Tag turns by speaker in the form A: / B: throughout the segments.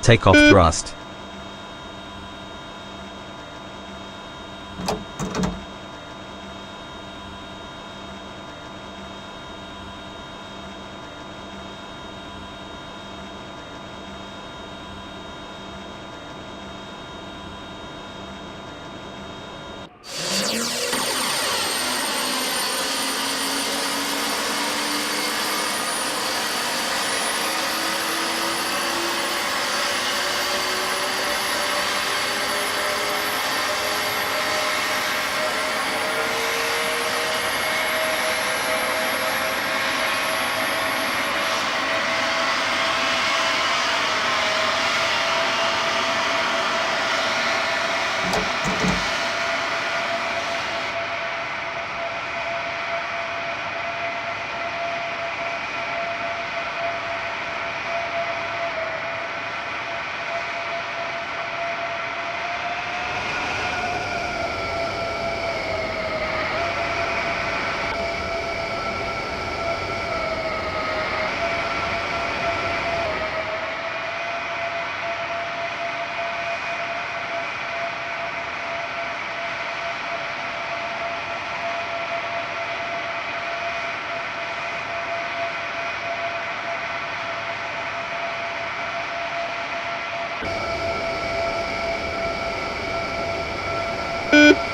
A: Take off thrust.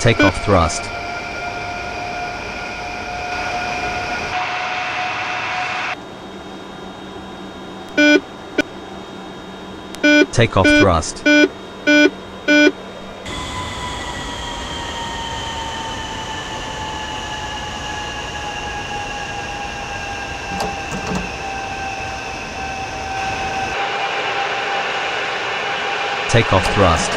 A: Take off thrust. Take off thrust. Take off thrust.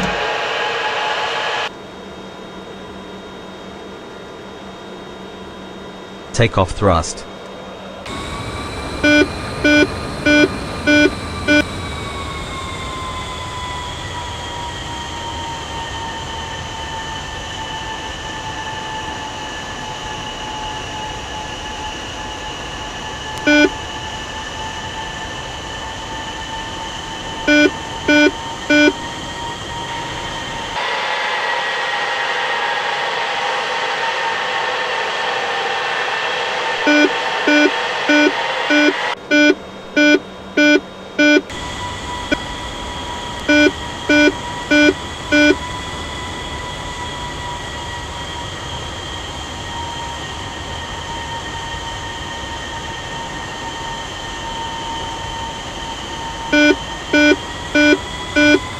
A: Take off thrust.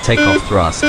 A: Take off thrust.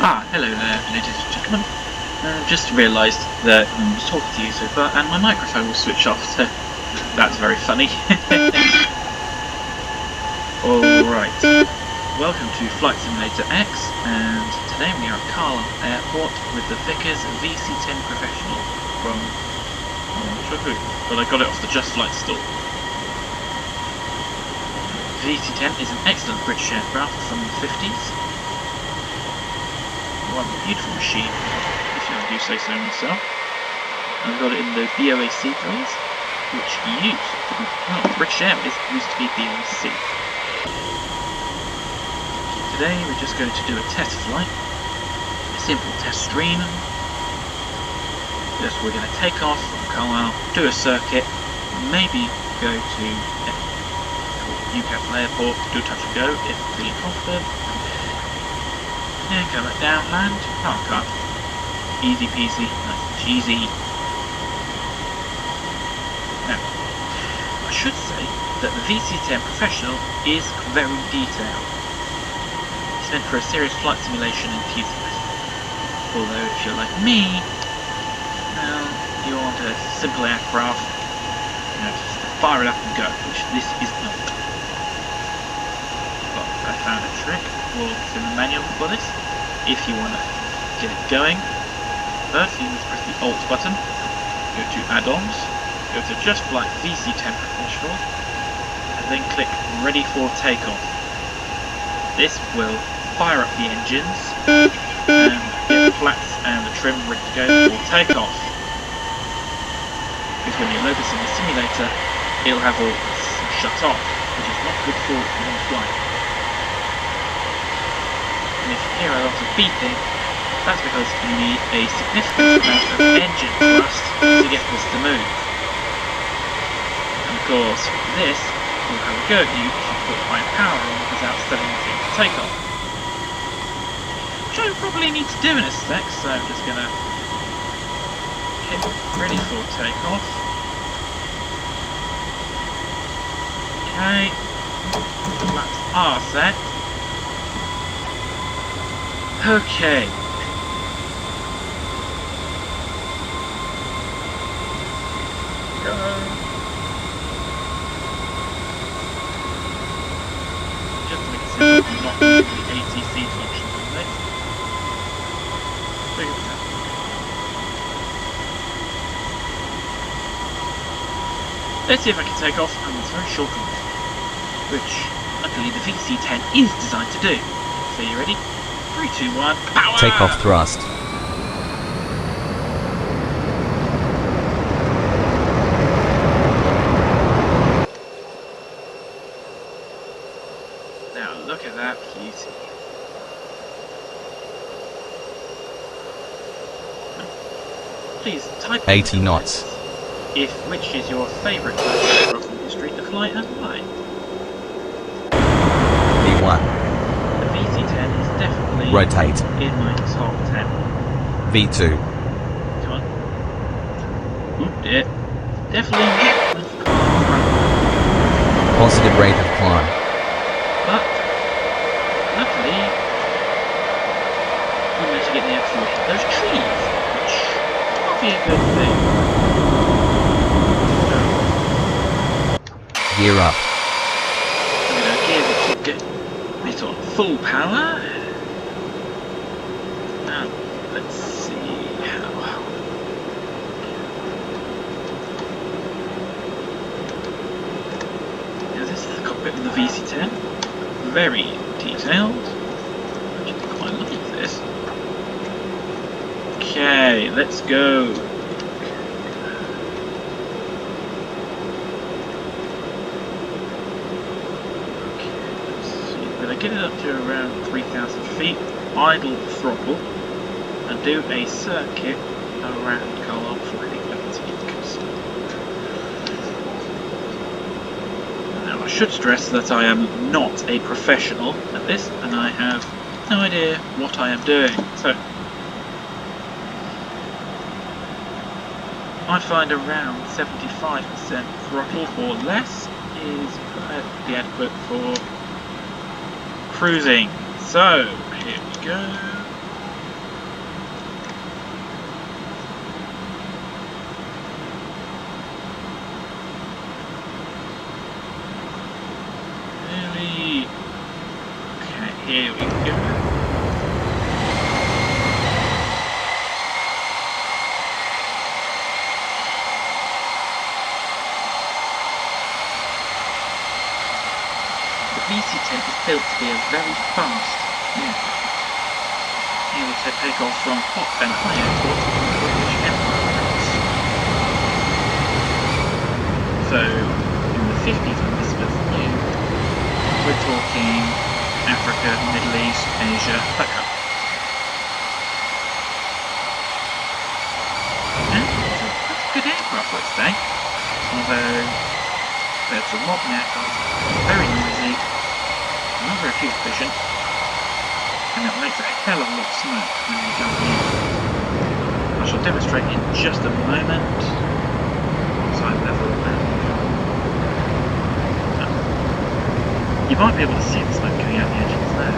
B: Hello there, ladies and gentlemen. Just realised that I was talking to you so far and my microphone was switched off, so that's very funny. Alright, welcome to Flight Simulator X, and today we are at Carlisle Airport with the Vickers VC10 Professional from... I'm not sure who, but I got it off the Just Flight store. VC10 is an excellent British aircraft from the 50s. One beautiful machine, if I do say so myself. I've got it in the BOAC colours, which British Airways used to be BOAC. Today we're just going to do a test flight, a simple test stream. Just we're going to take off from Carlisle, do a circuit, maybe go to Newcastle Airport, do a touch and go if feeling confident. And come back down, land, park up. Easy peasy, nice and cheesy. Now, I should say that the VC10 Professional is very detailed. It's meant for a serious flight simulation enthusiast. Although, if you're like me, well, you want a simple aircraft, just fire it up and go, which this is not. But I found a trick. Well, it's in the manual for this. If you want to get it going, first you need to press the Alt button, go to Add-ons, go to Just Flight VC10 Professional, and then click Ready for Takeoff. This will fire up the engines and get the flaps and the trim ready to go for takeoff. Because when you load this in the simulator, it'll have all this shut off, which is not good for long flight. And if you hear a lot of beeping, that's because you need a significant amount of engine thrust to get this to move. And of course, this will have a go at you if you put high power on without setting the thing to take off. Which I probably need to do in a sec, so I'm just going to hit ready for takeoff. Okay, the flaps are set. Okay. Go. Just to make it simple, I'm not using the ATC function on this. Let's see if I can take off on this very short run, which luckily the VC10 is designed to do. So you ready? 3, 2, 1, power!
A: Take off thrust.
B: Now look at that beauty. Please type
A: 80 knots.
B: Which is your favourite aircraft in history to fly and why?
A: V1.
B: The VC10 is definitely
A: Rotate.
B: in my top 10.
A: V2.
B: Come on. Oop, dear. Definitely not with
A: Positive rate of climb.
B: but luckily we managed to get the actual hit those trees, which might be a good thing.
A: Gear up.
B: I'm going to gear it on full power. Now, let's see how. Now, this is the cockpit of the VC10. Very detailed. I actually quite like this. Okay, let's go. Get it up to around 3,000 feet, idle throttle, and do a circuit around Carlisle before heading back to Newcastle. Now I should stress that I am not a professional at this, and I have no idea what I am doing, so I find around 75% throttle or less is perfectly adequate for cruising. So here we go. Here we go. The VC-10 is built to be a very fast aircraft, able to take off from hot and high airport British airports. So, in the 50s when this was new, we're talking Africa, Middle East, Asia, that kind of thing. And it's a good aircraft, let's say. Although there's a modern aircraft, very noisy, not very fuel efficient, and it makes a hell of a lot of smoke when you're jumping in. I shall demonstrate in just a moment. Side level and you might be able to see the smoke coming out the engines there.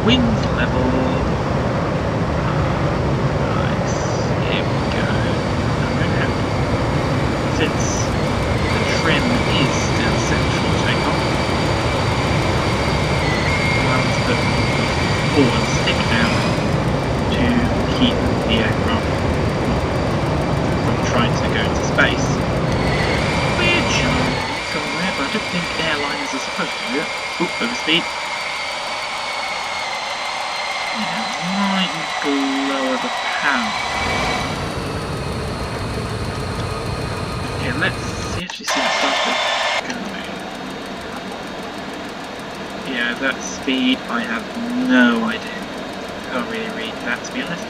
B: Wings level. Right, here we go. Since the trim is still set for takeoff, allows the forward stick out to keep the aircraft from trying to go into space. Which somewhere, but I don't think airliners are supposed to do it. Oop, overspeed. Might lower the power. Okay, let's actually see how fast it's going. Yeah, that speed, I have no idea. Can't really read that, to be honest.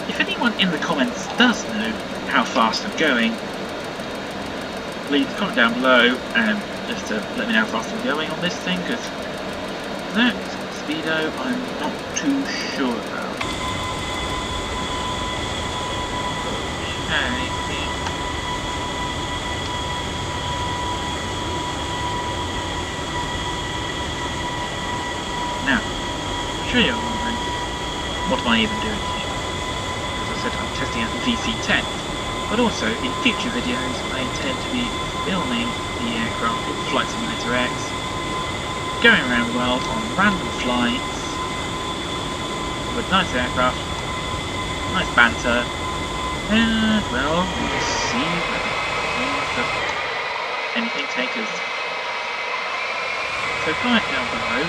B: If anyone in the comments does know how fast I'm going, leave a comment down below and just to let me know how fast I'm going on this thing, because that speedo I'm not too sure about. Okay. Now, I'm sure you're wondering, what am I even doing here? As I said, I'm testing out the VC-10, but also in future videos I intend to be filming the aircraft in Flight Simulator X, going around the world on random flights with nice aircraft, nice banter, and well, we'll see whether anything takes us. So comment down below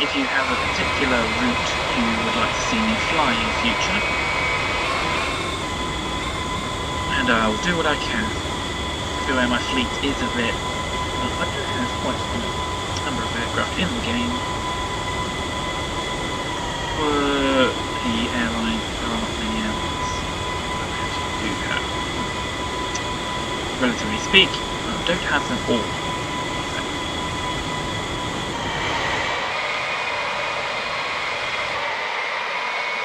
B: if you have a particular route you would like to see me fly in the future, and I'll do what I can. Where my fleet is a bit, well, I do have quite a number of aircraft in the game. For the airline, there are not many airlines that do that. Relatively speaking, I don't have them all.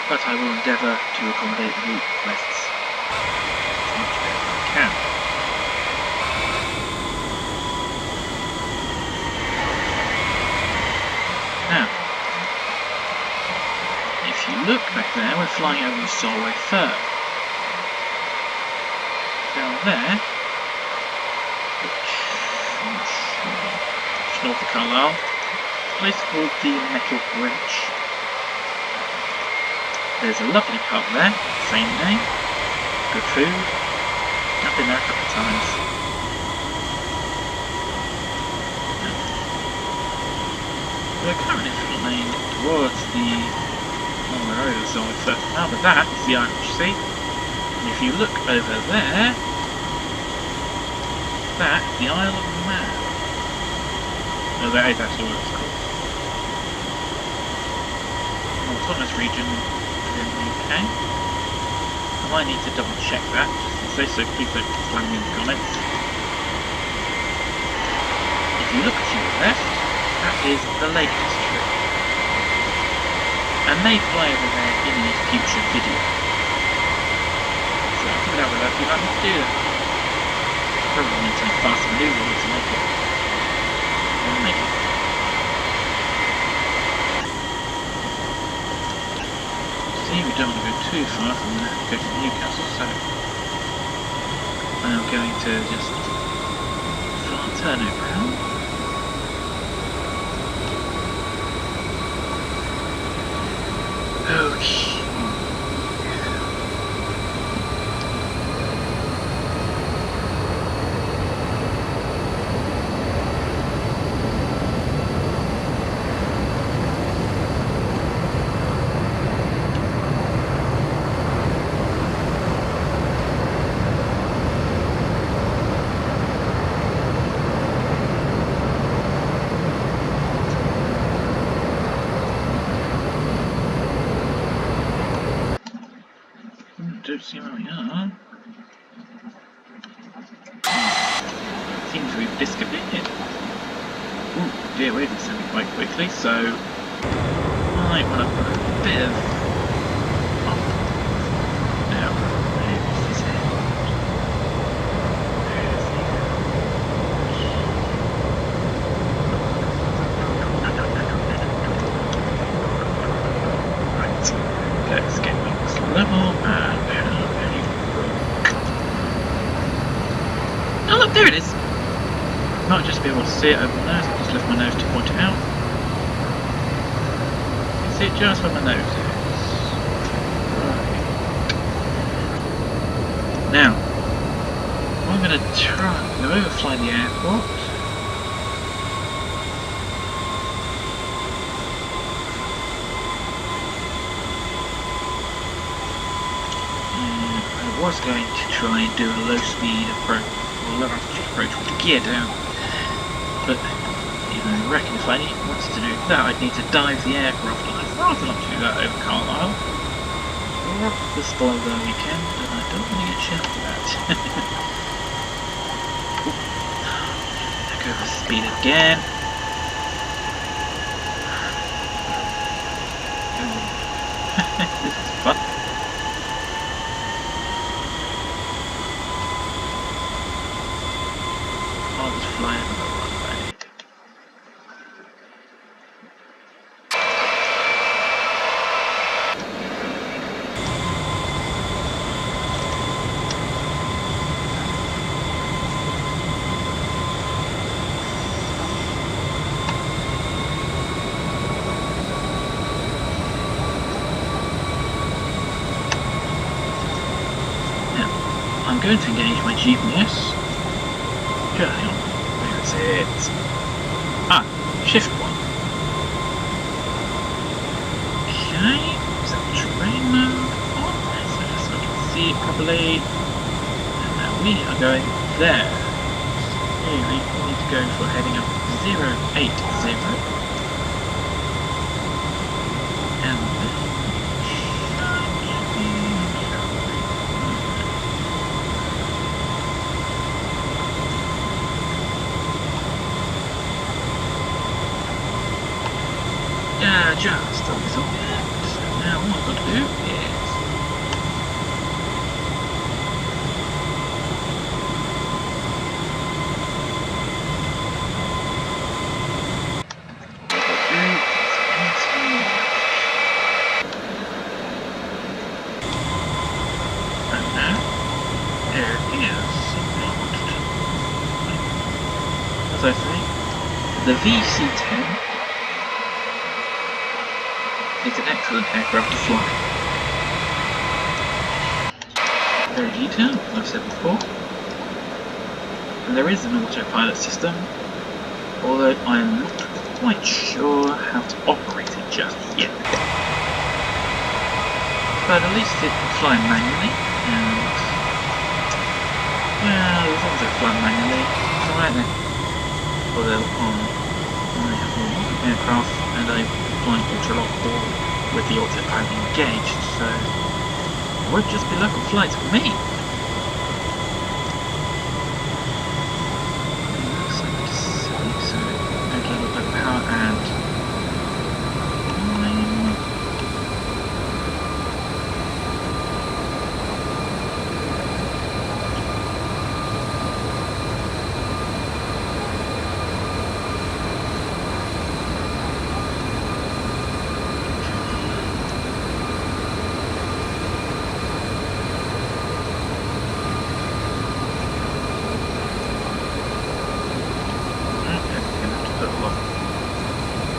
B: But I will endeavour to accommodate route requests as much as I can. Now, if you look back there, we're flying over the Solway Firth. Down there, which north of Carlisle, a place called the Metal Bridge. There's a lovely pub there, same name, good food. I've been there a couple of times. We're currently flying towards the over the Solway Firth. Now but that is the Irish Sea. And if you look over there, that's the Isle of Man. No, that is actually what it's called. An autonomous region in the UK. I might need to double check that, just to say so, please don't slam me in the comments. If you look to your left, that's is the Lake District, and may fly over there in a future video. So comment down below if you'd like me to do that. Probably need some fast manoeuvring to make it. I'll make it. See, we don't want to go too far from there to go to Newcastle, so I'm going to just turn it around. Okay. Don't see where we are. Seems we've disconnected. Ooh, dear, we're descending quite quickly, so I want to put a bit of up. Now, where is this head? Right, let's get max level and oh look, there it is! Might just be able to see it over my nose, I'll just lift my nose to point it out. You can see it just where my nose is. Right. Now, I'm going to try to overfly the airport. I was going to try and do a low speed approach, or low altitude approach with the gear down, but you know, I reckon if I wanted to do that, I'd need to dive the aircraft, and I'd rather not do that over Carlisle. Or up the slow though you can, and I don't want to get shot for that. Go for speed again. This is fun. I'll just fly over the runway. Now, I'm going to engage my GPS. Hang on. Where is it? Ah, shift 1. Okay, is that terrain mode on? So just so I can see it properly. And now we are going there. Really, we need to go for heading up 080. And just a little bit. Now what I've got to do is and now there is something I wanted to, as I say, the VC-10 it's an excellent aircraft to fly. Very detailed, as I've said before. And there is an autopilot system, although I am not quite sure how to operate it just yet. But at least it can fly manually, and well, as long as I fly manually, it's alright then. Although I have more aircraft and I flying ultra-long haul with the autopilot engaged, so it won't just be local flights for me. So okay, a little bit of power and put a lot of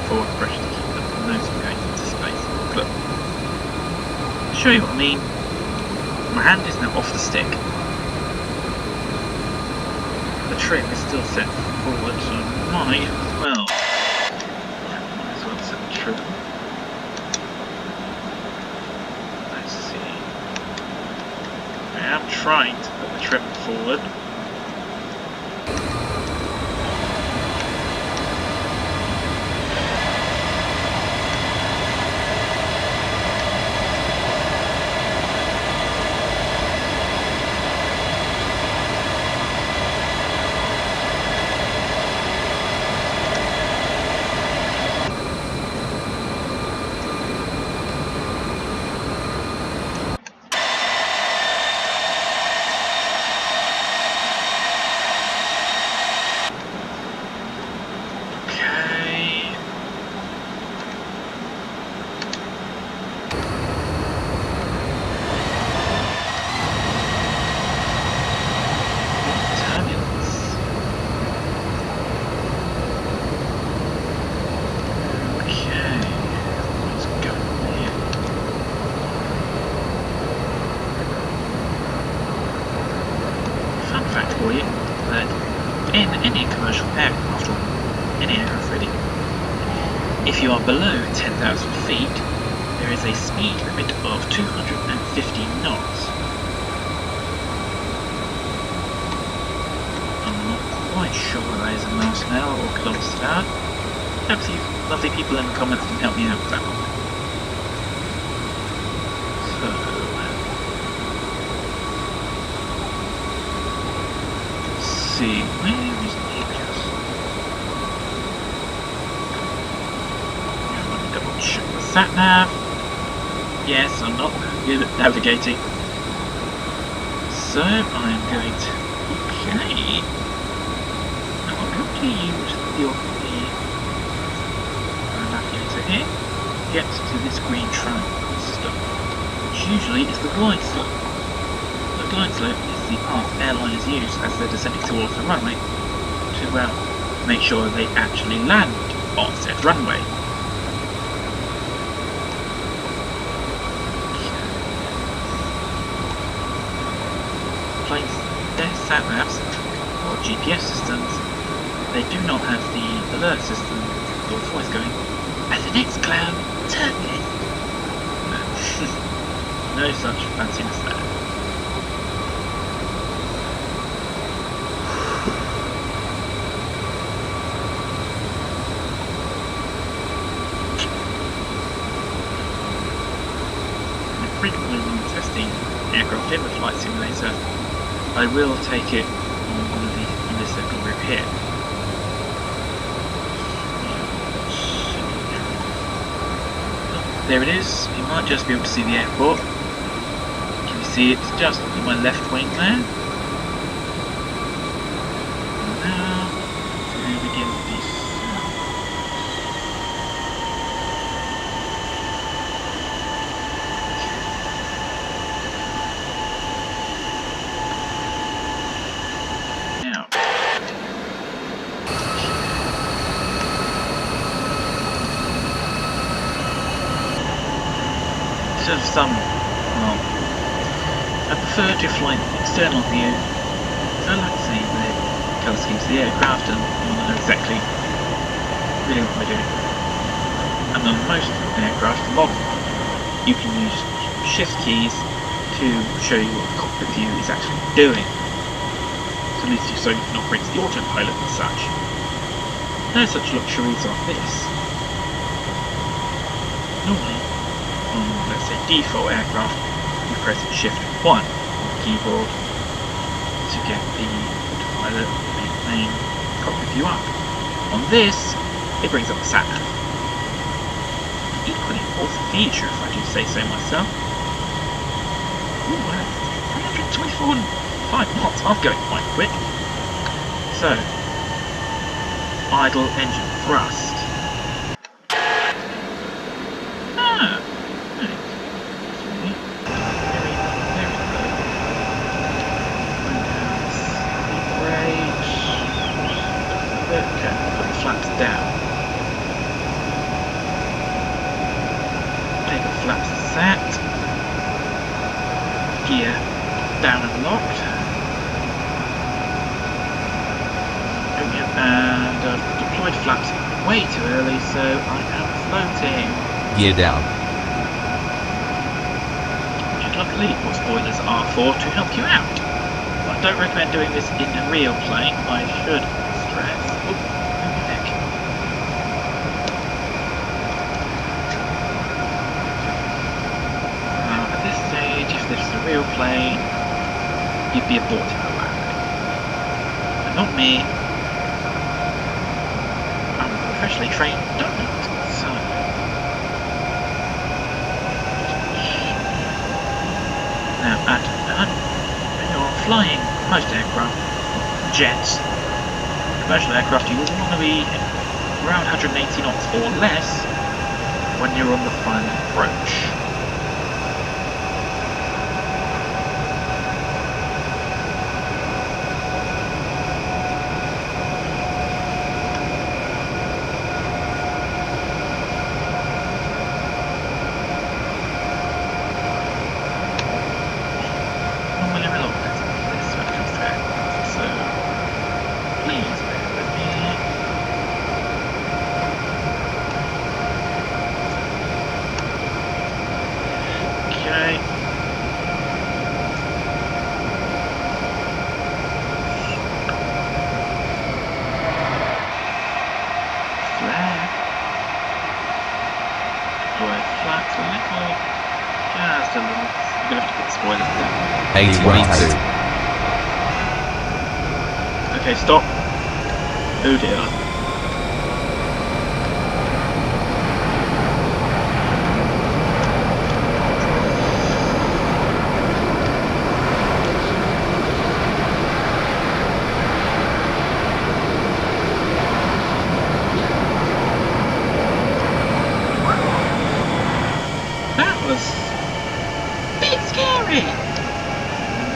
B: forward pressure to keep the nose from going into space. Look, to show you what I mean, my hand is now off the stick. The trim is still set forward, so I might as well set the trim. Let's see. I am trying to put the trim forward. In any commercial aircraft or any aircraft really, if you are below 10,000 feet, there is a speed limit of 250 knots. I'm not quite sure whether that is in miles an hour or kilometers an hour. Perhaps you lovely people in the comments can help me out with that one. See, where is Newcastle? Let me double check the sat nav. Yes, I'm not good at navigating. So I'm going to. Okay. Now I'm going to use the navigator here to get to this green triangle stuff, which usually is the glide slope. The glide slope is the path airliners use as they're descending towards the runway to make sure they actually land on said runway. Planes, their sat navs or GPS systems, they do not have the alert system or voice going, "At the next cloud, turn left." No such fanciness there. Frequently when testing aircraft in the flight simulator, I will take it on this little group here. There it is. You might just be able to see the airport. Can you see it's just in my left wing there? And now to begin this. Of some, well, I prefer to fly external view, so I like to see the colour schemes of the aircraft and you want to know exactly really what we're doing. And on most aircraft, modern one, you can use shift keys to show you what the cockpit view is actually doing. So at least so you can operate the autopilot and such. No such luxuries on this. Normally, let's say default aircraft, you press shift 1 on the keyboard to get the autopilot main cockpit view up. On this, it brings up the sat nav. Equally important feature, if I do say so myself. Ooh, 324.5 knots, I'm going quite quick. So, idle engine thrust. flaps down. Take off flaps set. Gear down and locked. Oh yeah, and I've deployed flaps way too early, so I am floating.
A: Gear down.
B: Which luckily what spoilers are for to help you out. But I don't recommend doing this in a real plane. I should stress. Oh, heck. At this stage, if this is a real plane, you'd be aborting the landing. But not me. I'm a professionally trained pilot, so. Now, when you're flying most aircraft, jets, commercial aircraft, you will want to be around 180 knots or less when you're on the final approach. Just a little. I'm gonna have to put spoilers down.
A: 82.
B: Okay, stop. Oh dear.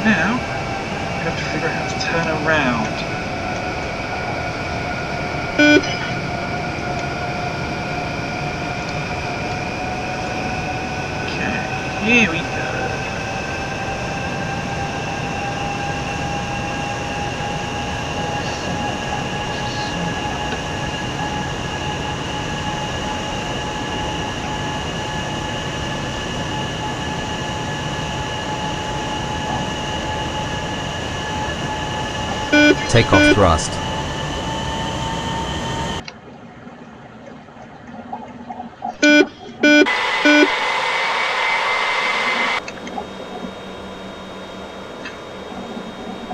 B: Now, we have to figure out how to turn around. Okay, here we go.
A: Take off thrust.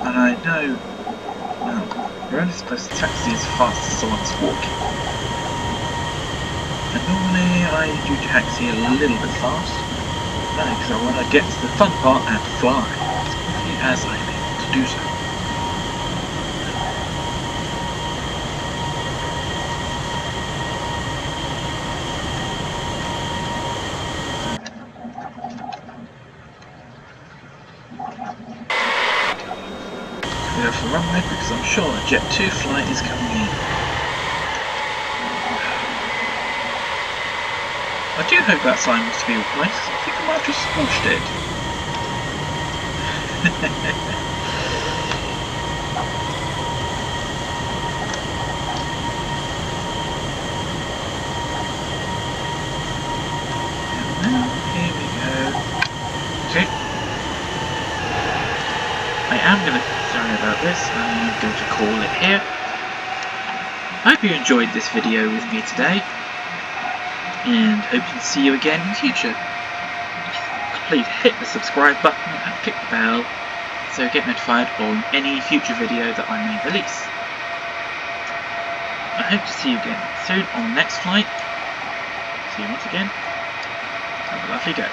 B: And I know, well, you're only supposed to taxi as fast as someone's walking. And normally I do taxi a little bit fast, because I want to get to the fun part and fly as quickly as I'm able to do so. Clear off the runway because I'm sure a Jet 2 flight is coming in. I do hope that sign was to be replaced. I think I might have just squashed it. And now, here we go. Okay. I am going to, sorry about this, I'm going to call it here. I hope you enjoyed this video with me today, and hope to see you again in the future. Please hit the subscribe button and click the bell so you get notified on any future video that I may release. I hope to see you again soon on the next flight. See you once again. Have a lovely day.